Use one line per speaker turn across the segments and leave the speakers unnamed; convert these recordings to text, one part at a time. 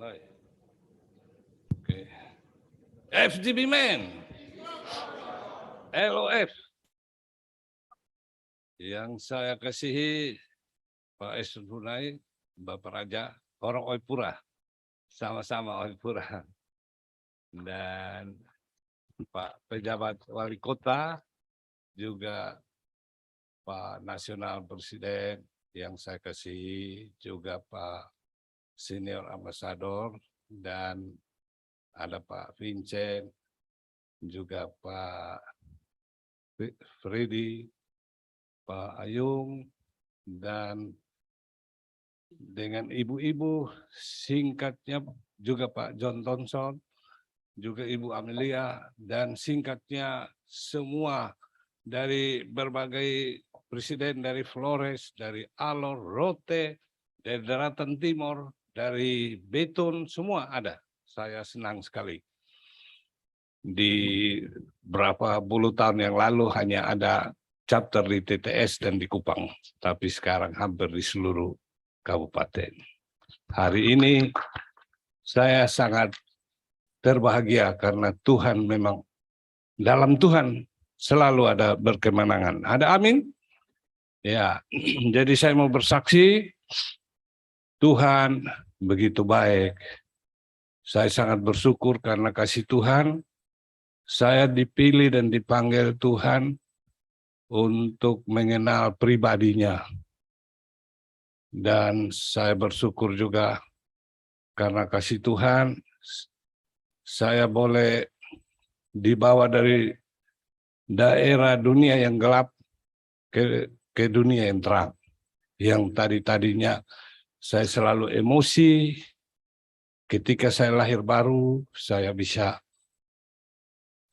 Mulai. Oke. FGB Man. LOF. Yang saya kasihi Pak Esun Hunai, Bapak Raja, orang Oipura. Sama-sama Oipura. Dan Pak Pejabat Wali Kota, juga Pak Nasional Presiden yang saya kasihi, juga Pak Senior Ambassador, dan ada Pak Vincent, juga Pak Freddy, Pak Ayung, dan dengan ibu-ibu singkatnya juga Pak John Thompson, juga Ibu Amelia, dan singkatnya semua dari berbagai presiden, dari Flores, dari Alor, Rote, dari Daratan Timur, dari Betun, semua ada. Saya senang sekali. Di berapa puluh tahun yang lalu hanya ada chapter di TTS dan di Kupang, tapi sekarang hampir di seluruh kabupaten. Hari ini saya sangat berbahagia karena Tuhan memang, dalam Tuhan selalu ada berkemenangan. Ada amin? Ya, jadi saya mau bersaksi, Tuhan begitu baik. Saya sangat bersyukur karena kasih Tuhan, saya dipilih dan dipanggil Tuhan untuk mengenal pribadinya. Dan saya bersyukur juga karena kasih Tuhan, saya boleh dibawa dari daerah dunia yang gelap ke dunia yang terang. Yang tadinya saya selalu emosi, ketika saya lahir baru, saya bisa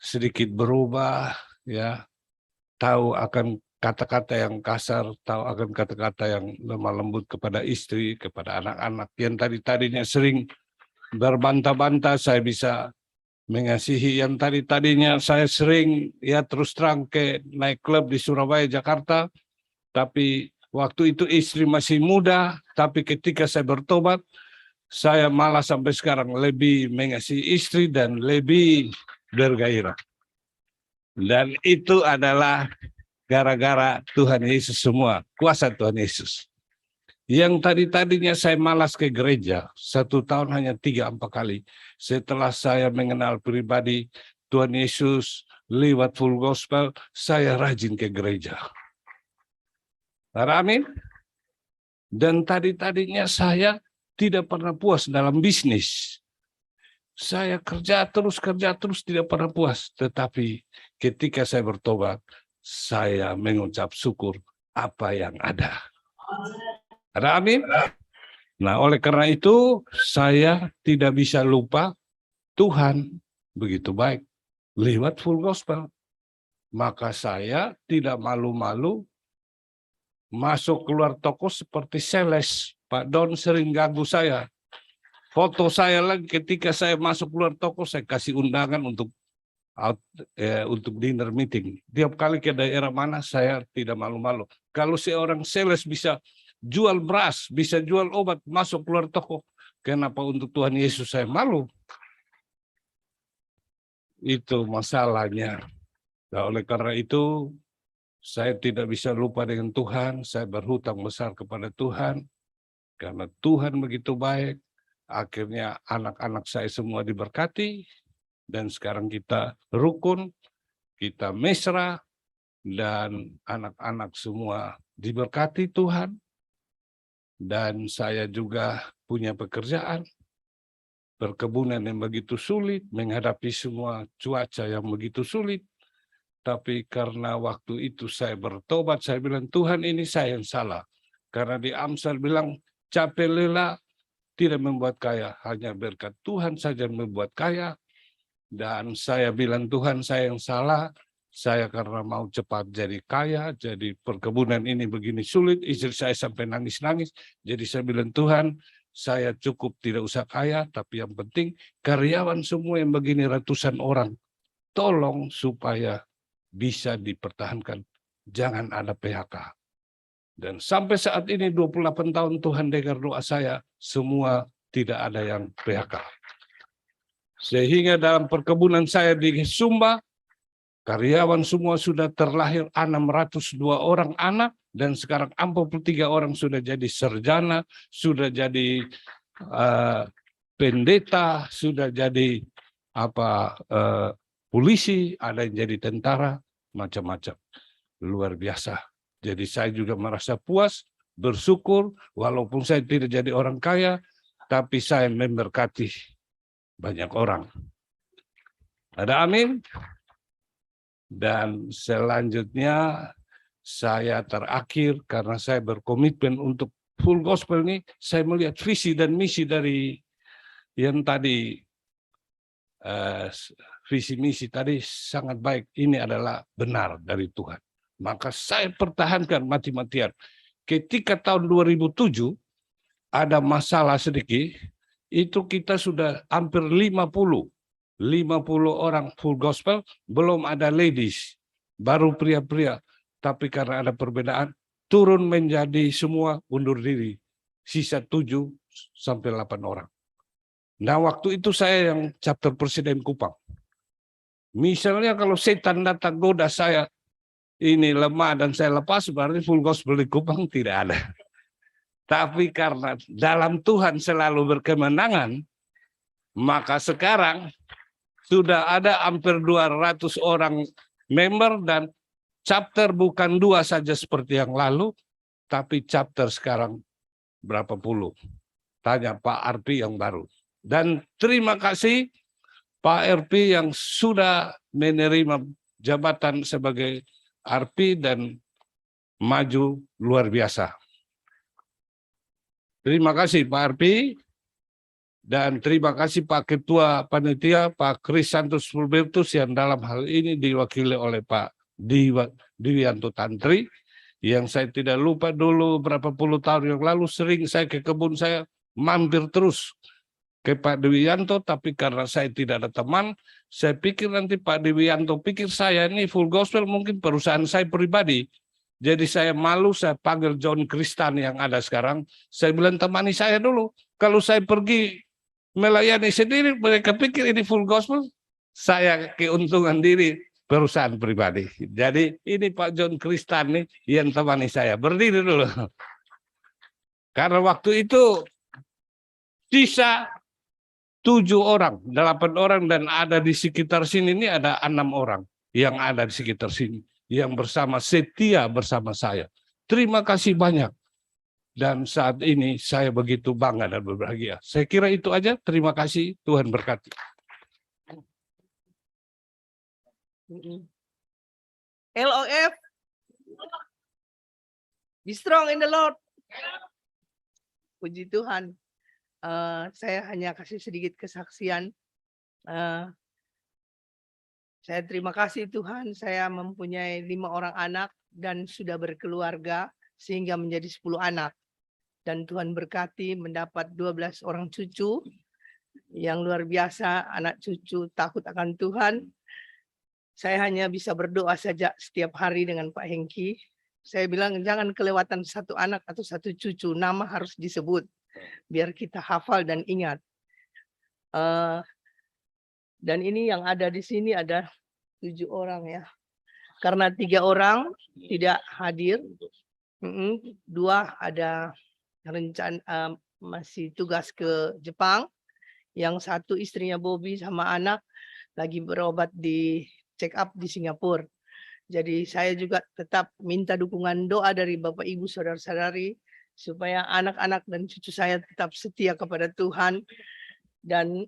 sedikit berubah, ya, tahu akan kata-kata yang kasar, tahu akan kata-kata yang lemah lembut kepada istri, kepada anak-anak. Yang tadinya sering berbantah-bantah, saya bisa mengasihi. Yang tadinya saya sering, ya terus terang, ke naik klub di Surabaya, Jakarta, tapi waktu itu istri masih muda, tapi ketika saya bertobat, saya malah sampai sekarang lebih mengasihi istri dan lebih bergairah. Dan itu adalah gara-gara Tuhan Yesus semua, kuasa Tuhan Yesus. Yang tadinya saya malas ke gereja, 1 tahun hanya 3-4 kali. Setelah saya mengenal pribadi Tuhan Yesus lewat full gospel, saya rajin ke gereja. Amin. Dan tadinya saya tidak pernah puas dalam bisnis. Saya kerja terus, tidak pernah puas. Tetapi ketika saya bertobat, saya mengucap syukur apa yang ada. Ada amin? Nah, oleh karena itu, saya tidak bisa lupa Tuhan begitu baik lewat full gospel. Maka saya tidak malu-malu masuk keluar toko seperti sales. Pak Don sering ganggu saya. Foto saya lagi ketika saya masuk keluar toko, saya kasih undangan untuk dinner meeting. Tiap kali ke daerah mana, saya tidak malu-malu. Kalau seorang sales bisa jual beras, bisa jual obat, masuk keluar toko, kenapa untuk Tuhan Yesus saya malu? Itu masalahnya. Nah, oleh karena itu, saya tidak bisa lupa dengan Tuhan, saya berhutang besar kepada Tuhan, karena Tuhan begitu baik. Akhirnya anak-anak saya semua diberkati, dan sekarang kita rukun, kita mesra, dan anak-anak semua diberkati Tuhan. Dan saya juga punya pekerjaan, perkebunan yang begitu sulit, menghadapi semua cuaca yang begitu sulit. Tapi karena waktu itu saya bertobat, saya bilang, Tuhan ini saya yang salah. Karena di Amsal bilang, capek lelah tidak membuat kaya, hanya berkat Tuhan saja yang membuat kaya. Dan saya bilang, Tuhan saya yang salah, saya karena mau cepat jadi kaya, jadi perkebunan ini begini sulit, istri saya sampai nangis-nangis. Jadi saya bilang, Tuhan saya cukup tidak usah kaya, tapi yang penting karyawan semua yang begini ratusan orang, tolong supaya bisa dipertahankan, jangan ada PHK. Dan sampai saat ini 28 tahun Tuhan dengar doa saya, semua tidak ada yang PHK. Sehingga dalam perkebunan saya di Sumba, karyawan semua sudah terlahir 602 orang anak, dan sekarang 43 orang sudah jadi sarjana, sudah jadi pendeta, sudah jadi polisi, ada yang jadi tentara, macam-macam. Luar biasa. Jadi saya juga merasa puas, bersyukur, walaupun saya tidak jadi orang kaya, tapi saya memberkati banyak orang. Ada amin? Dan selanjutnya saya terakhir, karena saya berkomitmen untuk full gospel ini, saya melihat visi dan misi dari yang tadi, visi misi tadi sangat baik. Ini adalah benar dari Tuhan. Maka saya pertahankan mati-matian. Ketika tahun 2007 ada masalah sedikit, itu kita sudah hampir 50 orang full gospel, belum ada ladies, baru pria-pria. Tapi karena ada perbedaan, turun menjadi semua undur diri. Sisa 7 sampai 8 orang. Nah, waktu itu saya yang chapter presiden Kupang. Misalnya kalau setan datang goda saya, ini lemah dan saya lepas, berarti full gospel di Kupang tidak ada. Tapi karena dalam Tuhan selalu berkemenangan, maka sekarang sudah ada hampir 200 orang member, dan chapter bukan 2 saja seperti yang lalu, tapi chapter sekarang berapa puluh. Tanya Pak Arpi yang baru. Dan terima kasih Pak Arpi yang sudah menerima jabatan sebagai Arpi dan maju luar biasa. Terima kasih Pak Arpi, dan terima kasih Pak Ketua Panitia, Pak Krisantus Fulbertus, yang dalam hal ini diwakili oleh Pak Diwianto Tantri, yang saya tidak lupa dulu berapa puluh tahun yang lalu sering saya ke kebun saya mampir terus ke Pak Diwianto, tapi karena saya tidak ada teman, saya pikir nanti Pak Diwianto pikir saya ini full gospel mungkin perusahaan saya pribadi. Jadi saya malu, saya panggil John Kristan yang ada sekarang, saya bilang temani saya dulu. Kalau saya pergi melayani sendiri, mereka pikir ini full gospel, saya keuntungan diri perusahaan pribadi. Jadi ini Pak John Kristan nih yang temani saya. Berdiri dulu. Karena waktu itu sisa 7 orang, 8 orang, dan ada di sekitar sini ini ada 6 orang yang ada di sekitar sini, yang setia bersama saya. Terima kasih banyak. Dan saat ini saya begitu bangga dan berbahagia. Saya kira itu aja. Terima kasih. Tuhan berkati.
LOF, be strong in the Lord. Puji Tuhan. Saya hanya kasih sedikit kesaksian. Saya terima kasih Tuhan, saya mempunyai 5 orang anak dan sudah berkeluarga sehingga menjadi 10 anak. Dan Tuhan berkati mendapat 12 orang cucu yang luar biasa, anak cucu takut akan Tuhan. Saya hanya bisa berdoa saja setiap hari dengan Pak Hengki. Saya bilang jangan kelewatan 1 anak atau 1 cucu, nama harus disebut biar kita hafal dan ingat. Dan ini yang ada di sini ada 7 orang ya. Karena 3 orang tidak hadir, 2 ada rencana masih tugas ke Jepang, yang 1 istrinya Bobby sama anak lagi berobat di check up di Singapura. Jadi saya juga tetap minta dukungan doa dari Bapak Ibu saudara-saudari supaya anak-anak dan cucu saya tetap setia kepada Tuhan, dan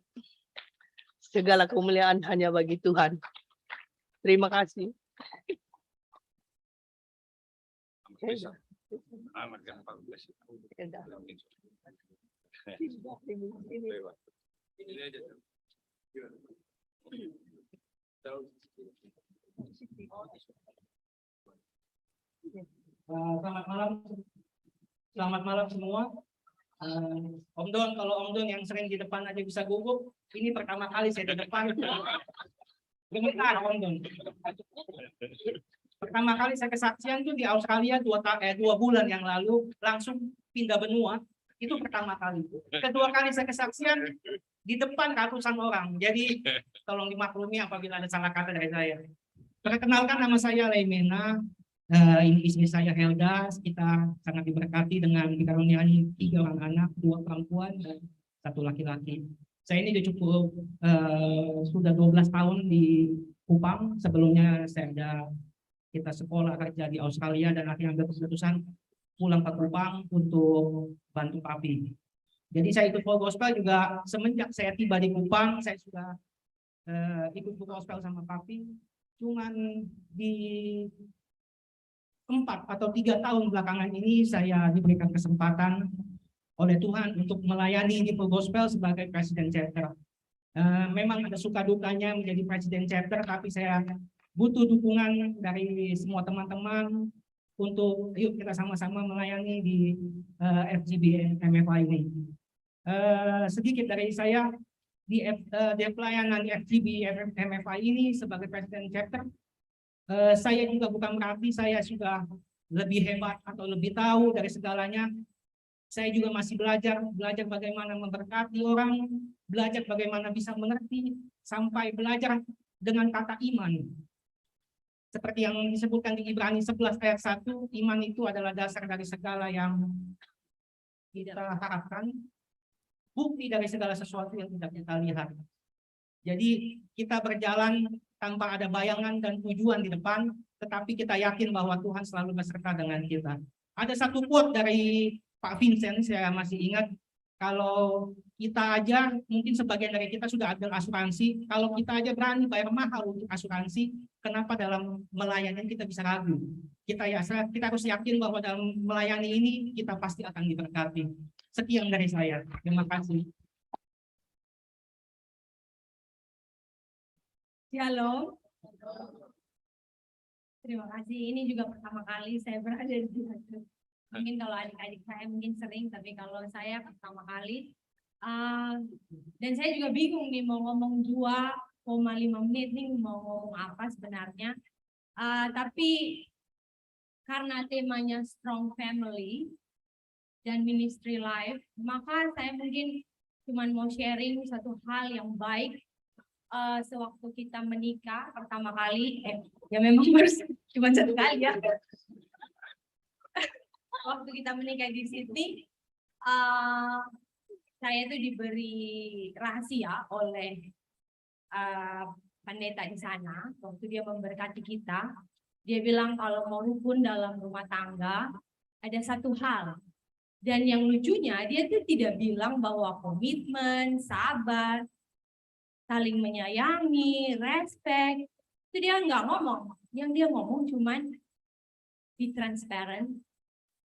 segala kemuliaan hanya bagi Tuhan. Terima kasih.
Selamat malam semua. Om Don, kalau Om Don yang sering di depan aja bisa gugup, ini pertama kali saya di depan. Gemetar Om Don. Pertama kali saya kesaksian tuh di Australia 2 bulan yang lalu, langsung pindah benua. Itu pertama kali. Kedua kali saya kesaksian di depan ratusan orang. Jadi tolong dimaklumi apabila ada salah kata dari saya. Perkenalkan, nama saya Leimena. Ini istri saya Helda. Kita sangat diberkati dengan dikaruniai 3 orang anak, 2 perempuan dan 1 laki-laki. Saya ini sudah 12 tahun di Kupang. Sebelumnya kita sekolah kerja di Australia dan akhirnya berkeputusan pulang ke Kupang untuk bantu papi. Jadi saya ikut Full Gospel juga semenjak saya tiba di Kupang. Saya sudah ikut Full Gospel sama papi. Cuman di 4 atau 3 tahun belakangan ini saya diberikan kesempatan oleh Tuhan untuk melayani di Full Gospel sebagai Presiden Chapter. Memang ada suka dukanya menjadi Presiden Chapter, tapi saya butuh dukungan dari semua teman-teman untuk yuk kita sama-sama melayani di FGB MFA ini. Sedikit dari saya di pelayanan FGB MFA ini sebagai Presiden Chapter. Saya juga bukan berarti saya sudah lebih hebat atau lebih tahu dari segalanya. Saya juga masih belajar bagaimana memberkati orang, belajar bagaimana bisa mengerti, sampai belajar dengan kata iman. Seperti yang disebutkan di Ibrani 11 ayat 1, iman itu adalah dasar dari segala yang kita harapkan, bukti dari segala sesuatu yang tidak kita lihat. Jadi kita berjalan tanpa ada bayangan dan tujuan di depan, tetapi kita yakin bahwa Tuhan selalu beserta dengan kita. Ada satu quote dari Pak Vincent, saya masih ingat, kalau kita aja, mungkin sebagian dari kita sudah ada asuransi, kalau kita aja berani bayar mahal untuk asuransi, kenapa dalam melayani kita bisa ragu? Kita harus yakin bahwa dalam melayani ini kita pasti akan diberkati. Sekian dari saya. Terima kasih.
Shalom. Terima kasih. Ini juga pertama kali saya berada di sini. Mungkin kalau adik-adik saya mungkin sering, tapi kalau saya pertama kali. Dan saya juga bingung nih mau ngomong 2,5 menit nih mau ngomong apa sebenarnya. Tapi karena temanya Strong Family dan Ministry Life, maka saya mungkin cuma mau sharing satu hal yang baik. Sewaktu kita menikah pertama kali, ya memang cuma 1 kali ya. Waktu kita menikah di Sydney, saya itu diberi rahasia oleh pendeta di sana. Waktu dia memberkati kita, dia bilang kalau mau rukun dalam rumah tangga, ada satu hal. Dan yang lucunya, dia tuh tidak bilang bahwa komitmen, sabar, saling menyayangi, respect, itu dia nggak ngomong. Yang dia ngomong cuman be transparent.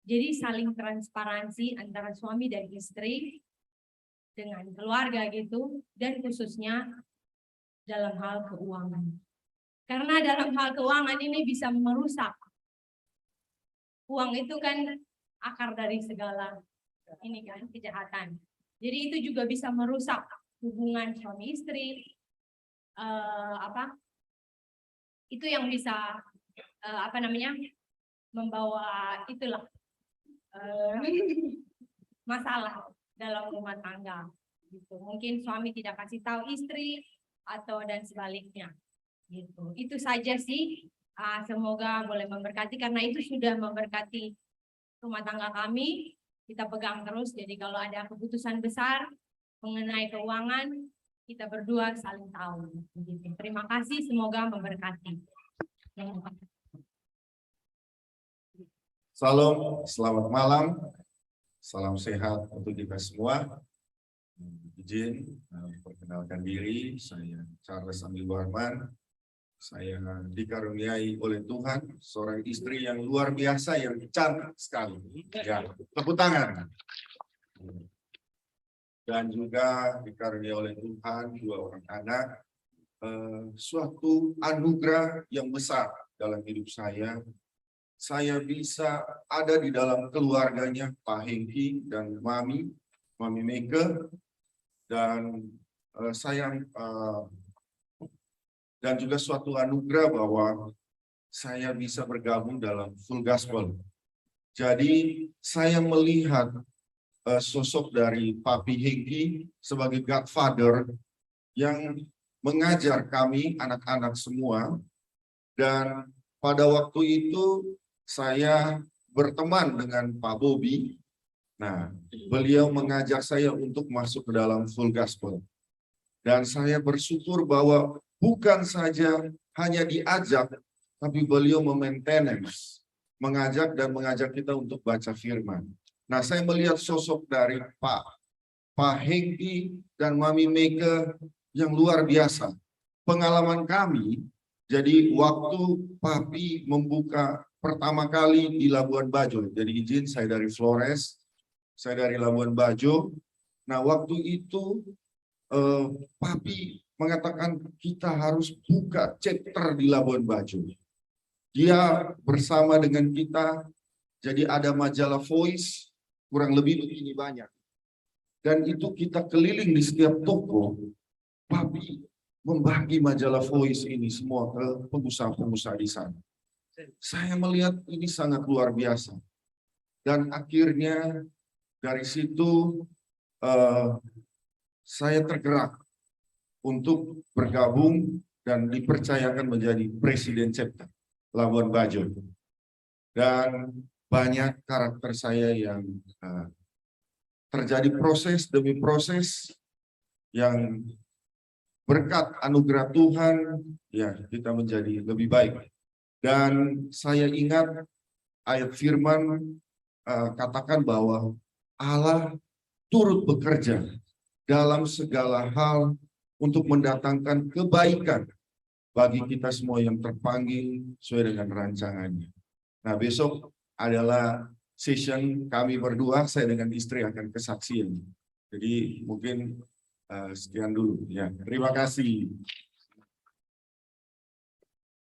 Jadi saling transparansi antara suami dan istri dengan keluarga gitu, dan khususnya dalam hal keuangan. Karena dalam hal keuangan ini bisa merusak. Uang itu kan akar dari segala ini kan kejahatan. Jadi itu juga bisa merusak hubungan suami istri. Itu yang bisa membawa itulah masalah dalam rumah tangga gitu. Mungkin suami tidak kasih tahu istri atau dan sebaliknya gitu. Itu saja sih. Semoga boleh memberkati karena itu sudah memberkati rumah tangga kami. Kita pegang terus. Jadi kalau ada keputusan besar mengenai keuangan, kita berdua saling tahu. Gitu. Terima kasih. Semoga memberkati.
Salam, selamat malam, salam sehat untuk kita semua. Izin perkenalkan diri, saya Charles Andi Warman. Saya dikaruniai oleh Tuhan seorang istri yang luar biasa, yang cantik sekali. Ya, tepuk tangan. Dan juga dikaruniai oleh Tuhan 2 orang anak. Suatu anugerah yang besar dalam hidup saya. Saya bisa ada di dalam keluarganya Pak Hengki dan Mami Meke, dan dan juga suatu anugerah bahwa saya bisa bergabung dalam Full Gospel. Jadi saya melihat sosok dari Papi Hengki sebagai godfather yang mengajar kami anak-anak semua. Dan pada waktu itu saya berteman dengan Pak Bobi. Nah, beliau mengajak saya untuk masuk ke dalam full gospel. Dan saya bersyukur bahwa bukan saja hanya diajak, tapi beliau memaintenance, mengajak kita untuk baca firman. Nah, saya melihat sosok dari Pak Hengki dan Mami Meke yang luar biasa. Pengalaman kami, jadi waktu Papi membuka pertama kali di Labuan Bajo, jadi izin saya dari Flores, saya dari Labuan Bajo. Nah, waktu itu Papi mengatakan kita harus buka chapter di Labuan Bajo. Dia bersama dengan kita, jadi ada majalah Voice, kurang lebih begini banyak. Dan itu kita keliling di setiap toko, Papi membagi majalah Voice ini semua ke pengusaha-pengusaha di sana. Saya melihat ini sangat luar biasa. Dan akhirnya dari situ saya tergerak untuk bergabung dan dipercayakan menjadi presiden chapter Labuan Bajo. Dan banyak karakter saya yang terjadi proses demi proses yang berkat anugerah Tuhan, ya kita menjadi lebih baik. Dan saya ingat ayat firman katakan bahwa Allah turut bekerja dalam segala hal untuk mendatangkan kebaikan bagi kita semua yang terpanggil sesuai dengan rancangannya. Nah, besok adalah session kami berdua, saya dengan istri akan kesaksian. Jadi mungkin sekian dulu ya. Terima kasih.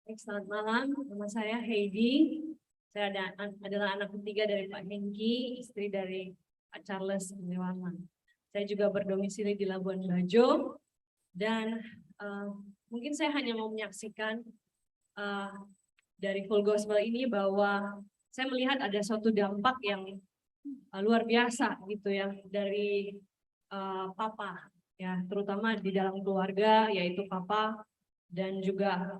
Selamat malam, nama saya Heidi. Saya adalah anak ketiga dari Pak Hengki, istri dari Pak Charles Warman. Saya juga berdomisili di Labuan Bajo dan mungkin saya hanya mau menyaksikan dari Full Gospel ini bahwa saya melihat ada suatu dampak yang luar biasa gitu ya dari Papa. Ya, terutama di dalam keluarga, yaitu Papa, dan juga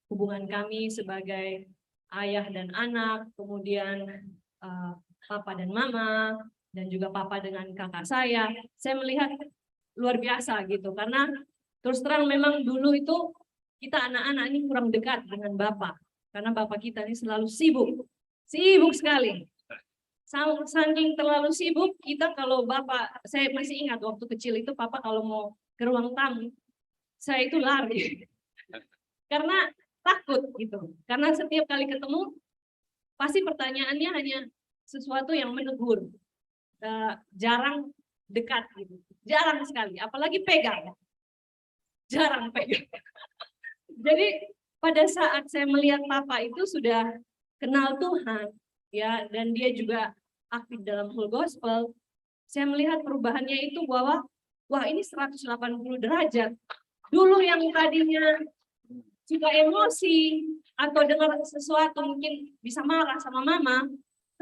hubungan kami sebagai ayah dan anak, kemudian Papa dan Mama, dan juga Papa dengan kakak saya melihat luar biasa gitu, karena terus terang memang dulu itu kita anak-anak ini kurang dekat dengan Bapak, karena Bapak kita ini selalu sibuk sekali. Saking terlalu sibuk, kita kalau Bapak, saya masih ingat waktu kecil itu Papa kalau mau ke ruang tamu, saya itu lari. Karena takut gitu. Karena setiap kali ketemu, pasti pertanyaannya hanya sesuatu yang menegur. Jarang dekat gitu. Jarang sekali, apalagi pegang. Jarang pegang. Jadi pada saat saya melihat Papa itu sudah kenal Tuhan, ya, dan dia juga aktif dalam Full Gospel, saya melihat perubahannya itu bahwa wah ini 180 derajat. Dulu yang tadinya juga emosi atau dengar sesuatu mungkin bisa marah sama mama,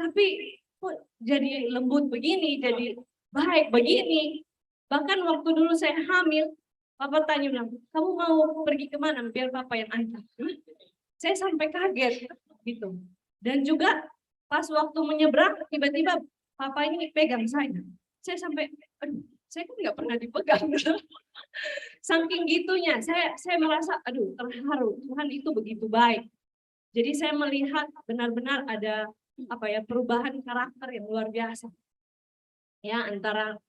tapi kok jadi lembut begini, jadi baik begini. Bahkan waktu dulu saya hamil, Papa tanya bilang, kamu mau pergi kemana? Biar Papa yang antar. Saya sampai kaget gitu. Dan juga pas waktu menyeberang, tiba-tiba Papa ini pegang saya. Saya sampai, aduh, saya kan nggak pernah dipegang. Saking gitunya, saya merasa, aduh, terharu. Tuhan itu begitu baik. Jadi saya melihat benar-benar ada perubahan karakter yang luar biasa. Ya, antara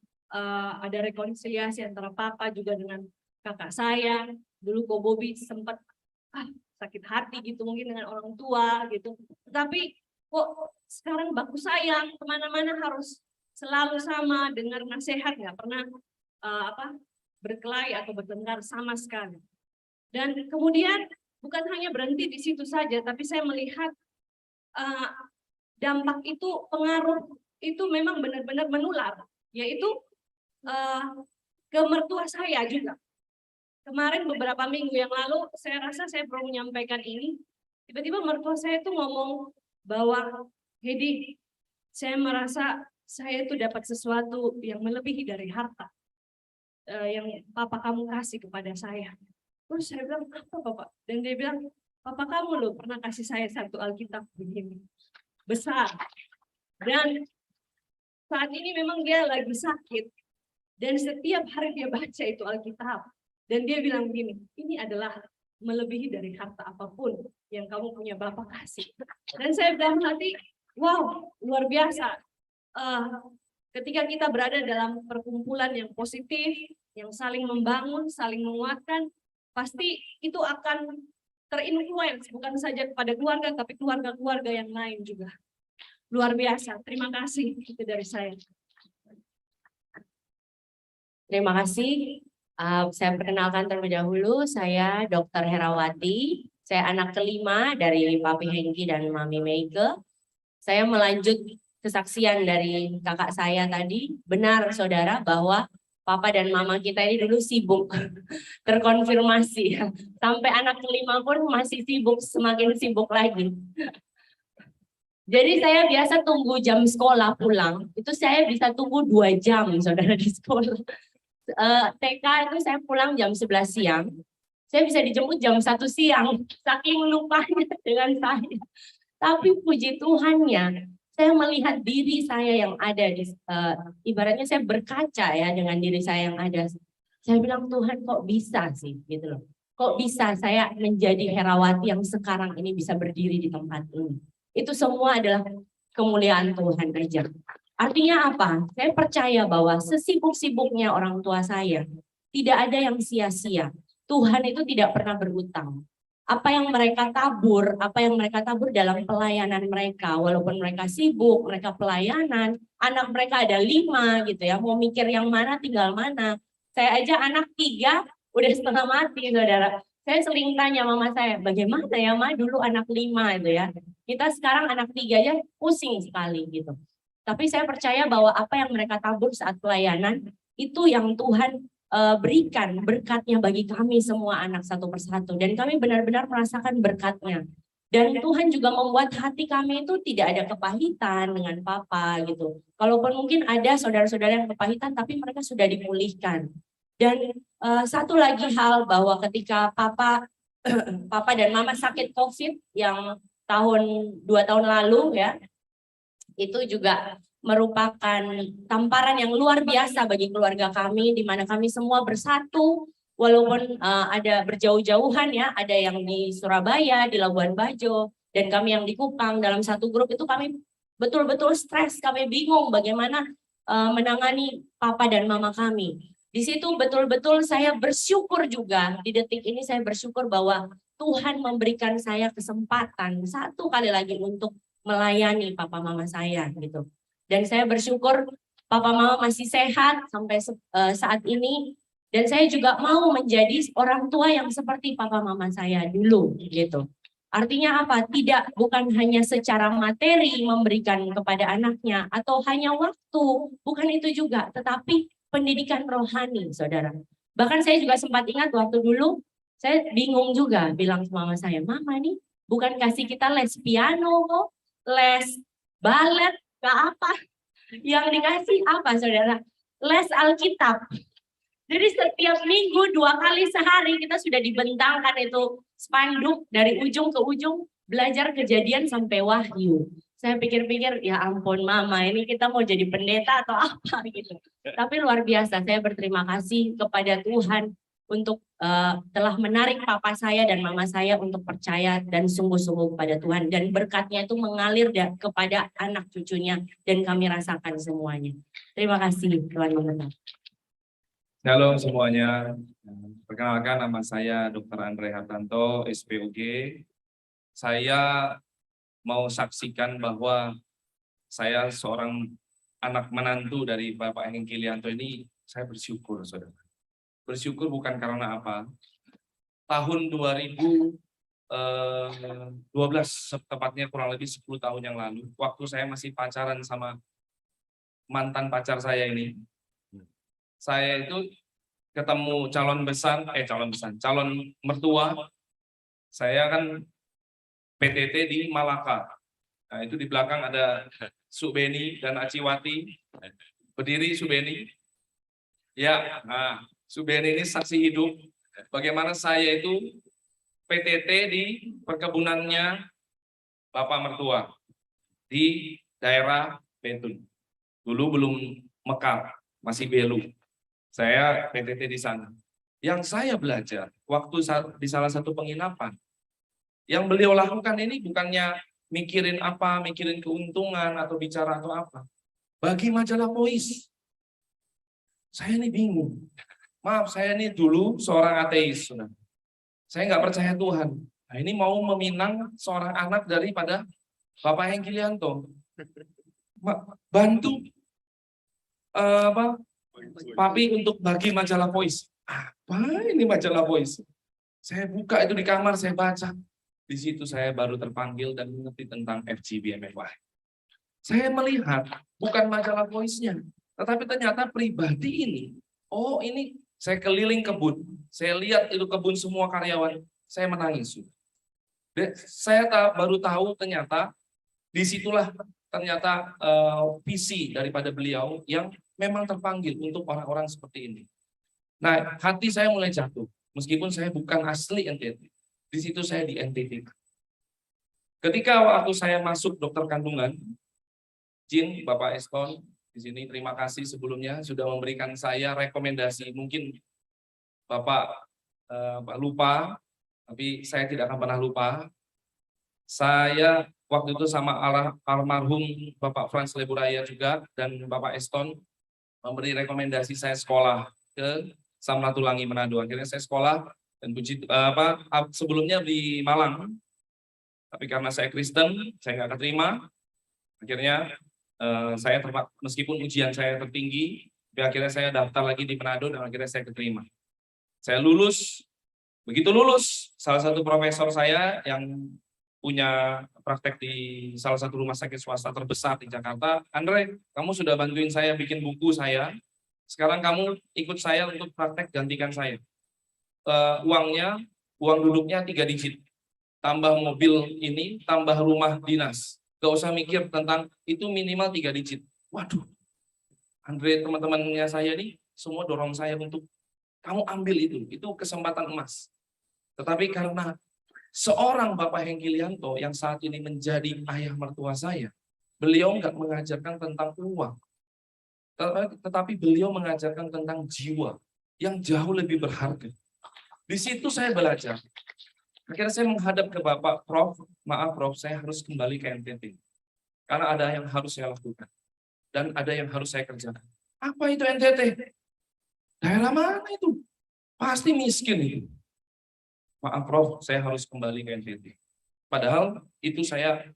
ada rekonsiliasi antara Papa juga dengan kakak saya. Dulu Ko Bobi sempat sakit hati gitu mungkin dengan orang tua gitu. Tapi kok sekarang baku sayang, kemana-mana harus selalu sama, dengar nasihat, nggak pernah berkelahi atau bertengkar sama sekali. Dan kemudian bukan hanya berhenti di situ saja, tapi saya melihat dampak itu, pengaruh itu memang benar-benar menular, yaitu ke mertua saya juga. Kemarin beberapa minggu yang lalu, saya rasa saya perlu menyampaikan ini, tiba-tiba mertua saya itu ngomong bahwa, Hedi, saya merasa saya itu dapat sesuatu yang melebihi dari harta yang papa kamu kasih kepada saya. Terus saya bilang, apa Bapak? Dan dia bilang, papa kamu loh pernah kasih saya satu Alkitab begini, besar. Dan saat ini memang dia lagi sakit. Dan setiap hari dia baca itu Alkitab. Dan dia bilang begini, ini adalah melebihi dari harta apapun yang kamu punya Bapak kasih. Dan saya dalam hati, wow, luar biasa. Ketika kita berada dalam perkumpulan yang positif, yang saling membangun, saling menguatkan, pasti itu akan terinfluence bukan saja kepada keluarga, tapi keluarga-keluarga yang lain juga. Luar biasa. Terima kasih itu dari saya.
Terima kasih. Saya perkenalkan terlebih dahulu, saya Dr. Herawati. Saya anak kelima dari Papi Hengki dan Mami Meike. Saya melanjut kesaksian dari kakak saya tadi. Benar saudara bahwa papa dan mama kita ini dulu sibuk. Terkonfirmasi. Sampai anak kelima pun masih sibuk, semakin sibuk lagi. Jadi saya biasa tunggu jam sekolah pulang. Itu saya bisa tunggu 2 jam saudara di sekolah. TK itu saya pulang jam 11 siang, saya bisa dijemput jam 1 siang, saking lupanya dengan saya. Tapi puji Tuhannya, saya melihat diri saya yang ada di, ibaratnya saya berkaca ya dengan diri saya yang ada. Saya bilang Tuhan kok bisa sih, gitu loh. Kok bisa saya menjadi Herawati yang sekarang ini bisa berdiri di tempat ini. Itu semua adalah kemuliaan Tuhan aja. Artinya apa? Saya percaya bahwa sesibuk-sibuknya orang tua saya, tidak ada yang sia-sia. Tuhan itu tidak pernah berutang. Apa yang mereka tabur dalam pelayanan mereka, walaupun mereka sibuk, mereka pelayanan, anak mereka ada 5 gitu ya, mau mikir yang mana tinggal mana. Saya aja anak 3 udah setengah mati saudara. Saya sering tanya mama saya, bagaimana ya Ma dulu anak 5 itu ya. Kita sekarang anak 3 aja pusing sekali gitu. Tapi saya percaya bahwa apa yang mereka tabur saat pelayanan, itu yang Tuhan berikan berkatnya bagi kami semua anak satu persatu. Dan kami benar-benar merasakan berkatnya. Dan Tuhan juga membuat hati kami itu tidak ada kepahitan dengan papa gitu. Kalaupun mungkin ada saudara-saudara yang kepahitan, tapi mereka sudah dipulihkan. Dan satu lagi hal bahwa ketika papa dan mama sakit COVID yang 2 tahun lalu ya, itu juga merupakan tamparan yang luar biasa bagi keluarga kami, di mana kami semua bersatu, walaupun ada berjauh-jauhan ya, ada yang di Surabaya, di Labuan Bajo, dan kami yang di Kupang. Dalam satu grup itu kami betul-betul stres, kami bingung bagaimana menangani papa dan mama kami. Di situ betul-betul saya bersyukur juga, di detik ini saya bersyukur bahwa Tuhan memberikan saya kesempatan satu kali lagi untuk melayani papa mama saya gitu. Dan saya bersyukur papa mama masih sehat sampai saat ini, dan saya juga mau menjadi orang tua yang seperti papa mama saya dulu gitu. Artinya apa? Bukan hanya secara materi memberikan kepada anaknya atau hanya waktu, bukan itu juga, tetapi pendidikan rohani, saudara. Bahkan saya juga sempat ingat waktu dulu saya bingung juga bilang sama mama saya, mama nih bukan kasih kita les piano kok, les balet, gak apa. Yang dikasih apa saudara? Les Alkitab. Jadi setiap minggu 2 kali sehari kita sudah dibentangkan itu spanduk dari ujung ke ujung, belajar Kejadian sampai Wahyu. Saya pikir-pikir ya ampun mama, ini kita mau jadi pendeta atau apa gitu. Tapi luar biasa, saya berterima kasih kepada Tuhan untuk telah menarik papa saya dan mama saya untuk percaya dan sungguh-sungguh kepada Tuhan. Dan berkatnya itu mengalir kepada anak cucunya dan kami rasakan semuanya. Terima kasih Tuhan memberkati.
Halo semuanya, perkenalkan nama saya Dr. Andre Hartanto, SPUG. Saya mau saksikan bahwa saya seorang anak menantu dari Bapak Hengki Lianto ini, saya bersyukur saudara. Bersyukur bukan karena apa. Tahun 2012, tepatnya kurang lebih 10 tahun yang lalu, waktu saya masih pacaran sama mantan pacar saya ini, saya itu ketemu calon mertua. Saya kan PTT di Malaka. Nah, itu di belakang ada Su Beni dan Aciwati. Berdiri Su Beni. Ya, nah, Su Beni ini saksi hidup bagaimana saya itu PTT di perkebunannya Bapak mertua di daerah Betun. Dulu belum mekar, masih belu. Saya PTT di sana. Yang saya belajar waktu di salah satu penginapan, yang beliau lakukan ini bukannya mikirin apa, mikirin keuntungan atau bicara atau apa. Bagi majalah Voice. Saya ini bingung. Maaf, saya ini dulu seorang ateis. Saya nggak percaya Tuhan. Nah, ini mau meminang seorang anak daripada Bapak Hengki Lianto. Bantu Papi untuk bagi majalah Voice. Apa ini majalah Voice? Saya buka itu di kamar, saya baca. Di situ saya baru terpanggil dan mengerti tentang FGB MFI. Saya melihat bukan majalah Voice-nya, tetapi ternyata pribadi ini, oh ini saya keliling kebun, saya lihat itu kebun semua karyawan, saya menangis. Saya baru tahu ternyata disitulah ternyata visi daripada beliau yang memang terpanggil untuk orang-orang seperti ini. Nah, hati saya mulai jatuh, meskipun saya bukan asli NTT. Di situ saya di NTT. Ketika waktu saya masuk dokter kandungan, Jin, Bapak Eston, di sini terima kasih sebelumnya sudah memberikan saya rekomendasi. Mungkin Bapak lupa, tapi saya tidak akan pernah lupa. Saya waktu itu sama almarhum Bapak Frans Leburaya juga dan Bapak Eston memberi rekomendasi saya sekolah ke Samratulangi Manado. Akhirnya saya sekolah dan sebelumnya di Malang, tapi karena saya Kristen saya nggak keterima. Akhirnya saya meskipun ujian saya tertinggi, tapi akhirnya saya daftar lagi di Manado dan akhirnya saya keterima. Saya lulus. Begitu lulus, salah satu profesor saya yang punya praktek di salah satu rumah sakit swasta terbesar di Jakarta, Andre, kamu sudah bantuin saya bikin buku saya. Sekarang kamu ikut saya untuk praktek gantikan saya. Uang duduknya 3 digit. Tambah mobil ini, tambah rumah dinas. Gak usah mikir tentang itu minimal 3 digit. Waduh, Andre, teman-temannya saya nih, semua dorong saya untuk kamu ambil itu kesempatan emas. Tetapi karena seorang Bapak Hengki Lianto yang saat ini menjadi ayah mertua saya, beliau nggak mengajarkan tentang uang. Tetapi beliau mengajarkan tentang jiwa yang jauh lebih berharga. Di situ saya belajar. Akhirnya saya menghadap ke Bapak, Prof, maaf Prof, saya harus kembali ke NTT. Karena ada yang harus saya lakukan. Dan ada yang harus saya kerjakan. Apa itu NTT? Daerah mana itu? Pasti miskin itu. Maaf Prof, saya harus kembali ke NTT. Padahal itu saya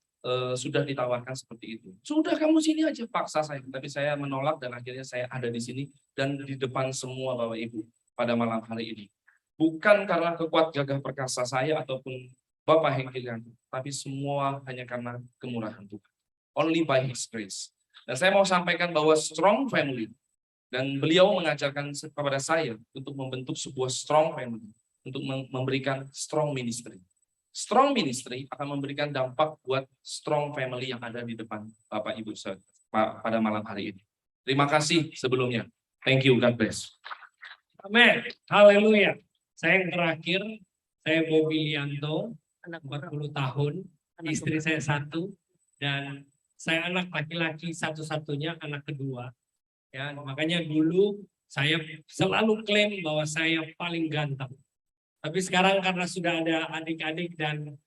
sudah ditawarkan seperti itu. Sudah kamu sini aja, paksa saya. Tapi saya menolak dan akhirnya saya ada di sini dan di depan semua Bapak Ibu pada malam hari ini. Bukan karena kekuat gagah perkasa saya ataupun Bapak Hengki Lianto, tapi semua hanya karena kemurahan Tuhan. Only by His grace. Dan saya mau sampaikan bahwa strong family, dan beliau mengajarkan kepada saya untuk membentuk sebuah strong family, untuk memberikan strong ministry. Strong ministry akan memberikan dampak buat strong family yang ada di depan Bapak Ibu pada malam hari ini. Terima kasih sebelumnya. Thank you, God bless.
Amin. Haleluya. Saya yang terakhir, saya Bobi Lianto, 40 tahun, istri saya 1, dan saya anak laki-laki satu-satunya, anak kedua. Ya, makanya dulu saya selalu klaim bahwa saya paling ganteng. Tapi sekarang karena sudah ada adik-adik dan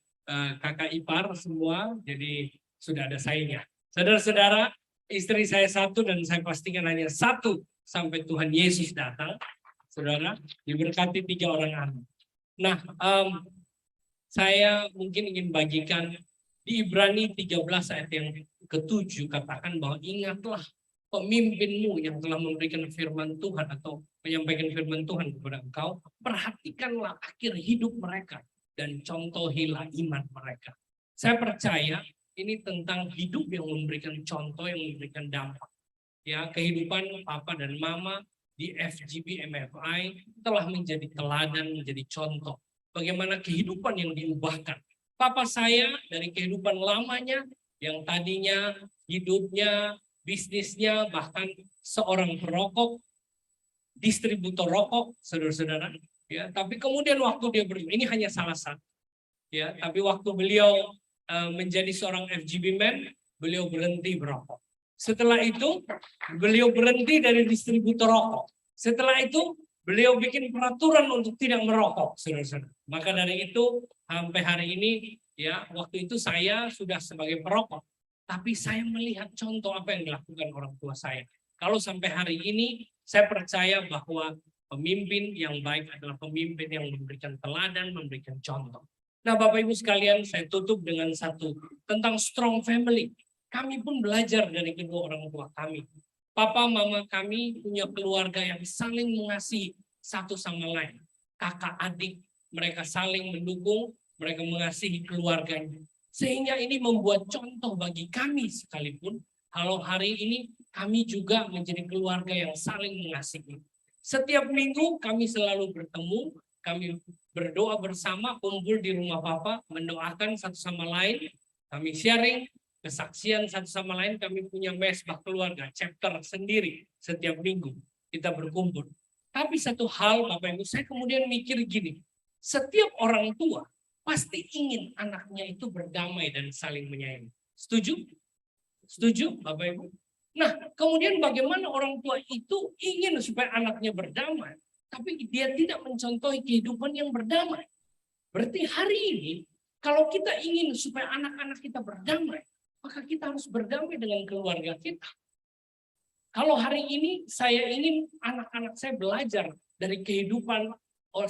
kakak ipar semua, jadi sudah ada saingnya. Saudara-saudara, istri saya 1 dan saya pastikan hanya 1 sampai Tuhan Yesus datang. Saudara, diberkati 3 orang anak. Nah, saya mungkin ingin bagikan di Ibrani 13 ayat yang ke-7 katakan bahwa ingatlah pemimpinmu yang telah memberikan firman Tuhan atau menyampaikan firman Tuhan kepada engkau, perhatikanlah akhir hidup mereka dan contohilah iman mereka. Saya percaya ini tentang hidup yang memberikan contoh, yang memberikan dampak. Ya, kehidupan Papa dan Mama di FGB MFI telah menjadi teladan, menjadi contoh bagaimana kehidupan yang diubahkan. Papa saya dari kehidupan lamanya yang tadinya hidupnya, bisnisnya, bahkan seorang perokok, distributor rokok, saudara-saudara. Ya, tapi kemudian waktu dia ini hanya salah satu. Ya, tapi waktu beliau menjadi seorang FGB man, beliau berhenti merokok. Setelah itu, beliau berhenti dari distributor rokok. Setelah itu, beliau bikin peraturan untuk tidak merokok, saudara-saudara. Maka dari itu, sampai hari ini, ya, waktu itu saya sudah sebagai perokok. Tapi saya melihat contoh apa yang dilakukan orang tua saya. Kalau sampai hari ini, saya percaya bahwa pemimpin yang baik adalah pemimpin yang memberikan teladan, memberikan contoh. Nah, Bapak Ibu sekalian, saya tutup dengan satu tentang strong family. Kami pun belajar dari kedua orang tua kami. Papa, mama kami punya keluarga yang saling mengasihi satu sama lain. Kakak, adik, mereka saling mendukung, mereka mengasihi keluarganya. Sehingga ini membuat contoh bagi kami sekalipun, kalau hari ini kami juga menjadi keluarga yang saling mengasihi. Setiap minggu kami selalu bertemu, kami berdoa bersama, kumpul di rumah Papa, mendoakan satu sama lain, kami sharing, kesaksian satu sama lain, kami punya mesbah keluarga, chapter sendiri setiap minggu kita berkumpul. Tapi satu hal Bapak Ibu, saya kemudian mikir gini, setiap orang tua pasti ingin anaknya itu berdamai dan saling menyayangi. Setuju? Setuju Bapak Ibu? Nah, kemudian bagaimana orang tua itu ingin supaya anaknya berdamai, tapi dia tidak mencontohi kehidupan yang berdamai. Berarti hari ini, kalau kita ingin supaya anak-anak kita berdamai, maka kita harus berdamai dengan keluarga kita. Kalau hari ini saya ingin anak-anak saya belajar dari kehidupan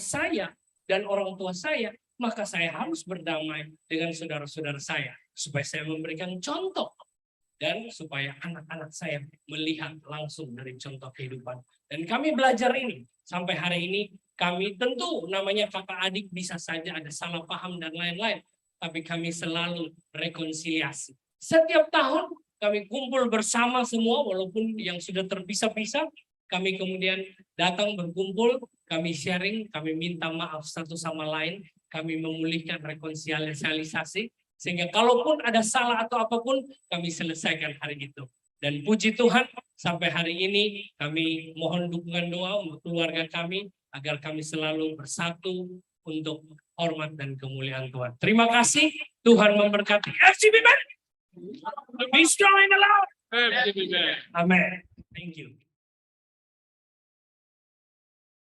saya dan orang tua saya, maka saya harus berdamai dengan saudara-saudara saya, supaya saya memberikan contoh. Dan supaya anak-anak saya melihat langsung dari contoh kehidupan. Dan kami belajar ini. Sampai hari ini kami tentu namanya kakak adik bisa saja ada salah paham dan lain-lain. Tapi kami selalu rekonsiliasi. Setiap tahun kami kumpul bersama semua walaupun yang sudah terpisah-pisah. Kami kemudian datang berkumpul, kami sharing, kami minta maaf satu sama lain. Kami memulihkan rekonsiliasi. Sehingga kalaupun ada salah atau apapun, kami selesaikan hari itu. Dan puji Tuhan, sampai hari ini kami mohon dukungan doa untuk keluarga kami, agar kami selalu bersatu untuk hormat dan kemuliaan Tuhan. Terima kasih, Tuhan memberkati. FGB Man! Be strong in the Lord! Amen. Thank you.